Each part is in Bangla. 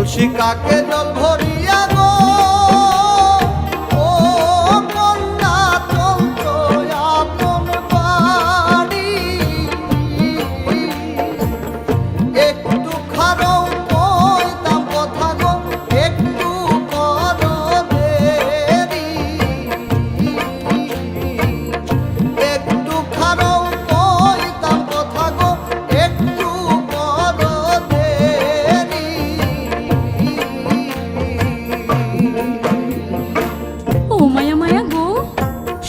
কলসি কাকে জল ভরিয়া গো ও কন্যা চলতো আপন বাড়ি একটু খারো কইতাম কথা গো একটু করো দেরি একটু খারো কইতাম কথা গো একটু করো দেরি ও মায়া মায়া গো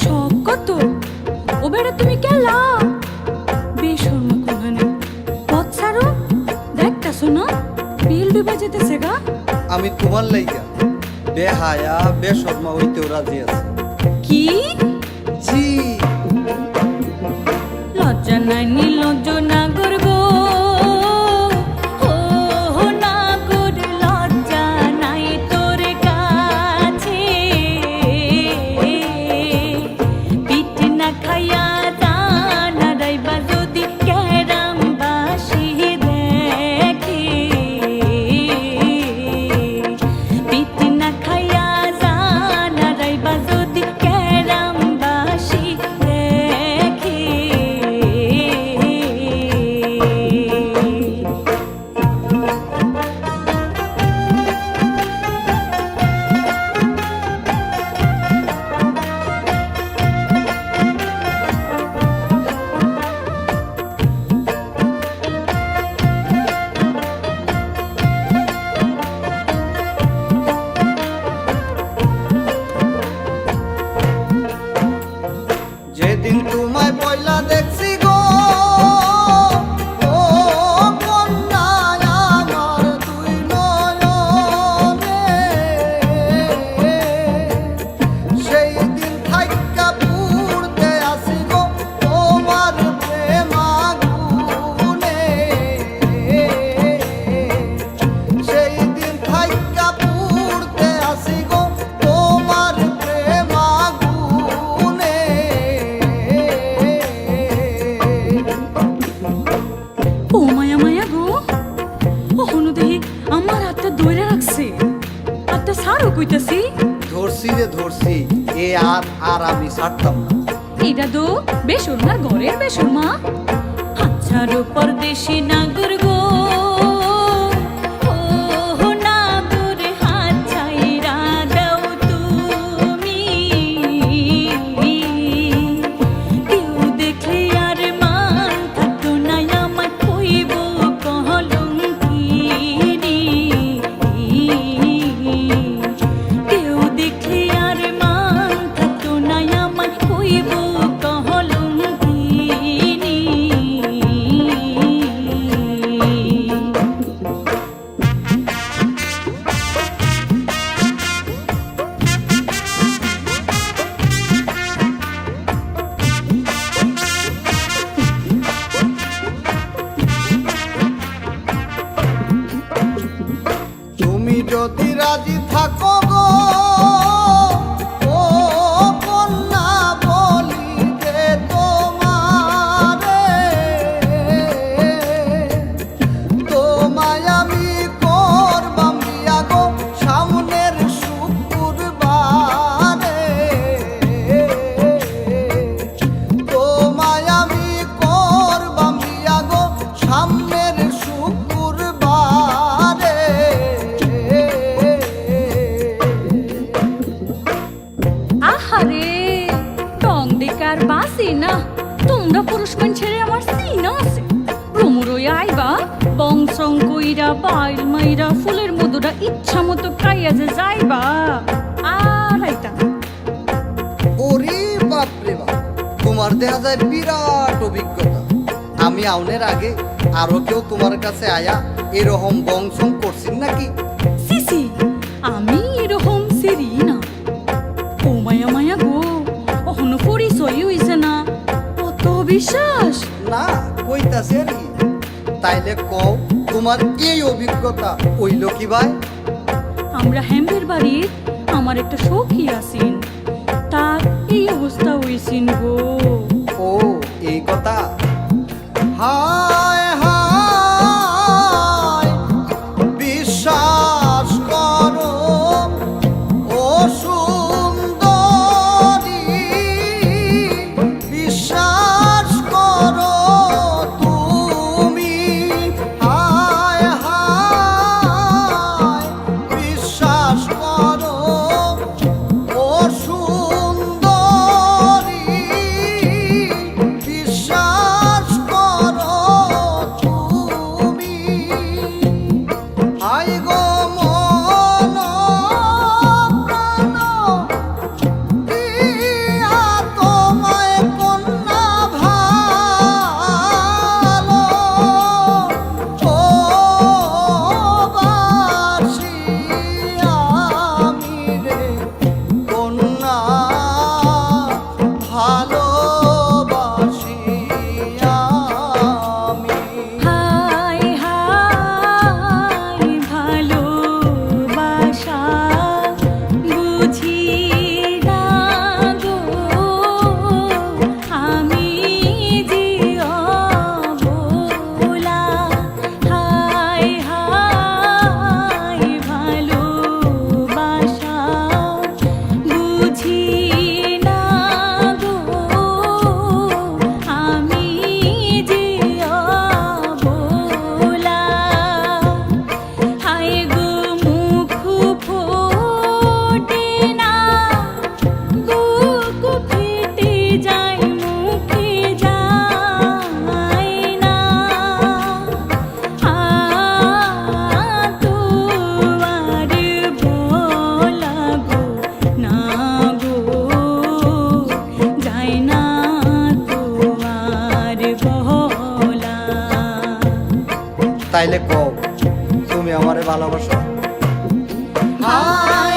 শখ কত ও বেড়া তুমি কেলা বেশর্মা কোহানে পথ ছাড়ো দেখতাছো না বিল ডুবে যেতেছে গা আমি তোমার লাইগা বেহায়া বেশর্মা হইতেও রাজি আছে কি জি লজ্জা নাই নির্লজ্জ নাগর গো ও নাগর লজ্জা নাই তোর কাছে পিঠ না খাইয়া জানা রাইবা যদি ক্যারাম বাসি দেখে পিঠ না খাইয়া জানা রাইবা যদি ক্যারাম বাসি দেখে যেদিন তোমায় পয়লা দেখছি গো ও কন্যা আমার দুই নয়নে সেই দিন থাইকা পুড়তে আসি গো তোমার প্রেম আগুনে সেই দিন থাইকা পুড়তে আসি গো তোমার প্রেম আগুনে ও মায়া মায়া গো ওহনো দেহি আমার হাতটা ধরে রাখছে হাতটা সারও কইতাছি ধরছি রে ধরছি এ আর আর আমি ছাড়তাম না এটা তো বেশর্মার ঘরের বেশর্মা হাতছাড়ো পরদেশি নাগর গো ও নাগর হাত ছাইরা দাও তুমি কেউ দেখলে আর মান থাকতো না আমার কইব কলঙ্কিনী কেউ দেখলে আর মান থাকতো না আমার কইব কলঙ্কিনী তুমি যদি রাজি থাকো গো ও কন্যা বলি যে তোমারে তোমায় আমি করবাম বিয়া গো সামনের শুক্রবারে তোমায় আমি করবাম বিয়া গো সামনের শুক্রবারে আহারে টং দেকার বাসি না তোমরা পুরুষ মানুষের আমার সিনা আছে রুমুরই আইবা বংশং কইরা বাইল মাইরা ফুলের মধুরা ইচ্ছা মতো খাইয়া যে যাইবা আর আইতা ওরে বাপরে বাপ তোমার দেখা যায় বিরাট অভিজ্ঞতা আমি আউনের আগে আরো কেউ তোমার কাছে আয়া এরকম বংশং করছেন নাকি সিসি আমি এরকম সেরি না ও মায়া মায়া গো অহনো পরিচয় হইছে না কত বিশ্বাস না কইতাছে আর কি তাইলে কও তোমার এই অভিজ্ঞতা হইল কি ভাই আমরা হ্যাম্বের বাড়ির আমার একটা সখী আছেন তার এই অবস্থা হইছেন গো ও এই কথা হায় হায় বিশ্বাস হাই গো মন প্রাণ দিয়া তোমায় কন্যা ভালো ও বাসি আমি রে কন্যা ভালোবাসি আমি। হাই হাই ভালোবাসা বুঝি না গো আমি যে অবলা। হাই হাই ভালোবাসা বুঝি না গো আমি যে অবলা। হায় গো মুখ ফোটে না বুক ফেটে যায় মুখে যায় না। তো আর বলা গো না গো যায় না তো আর বলা। তাইলে কও তুমি আমারে ভালোবাসো? হাই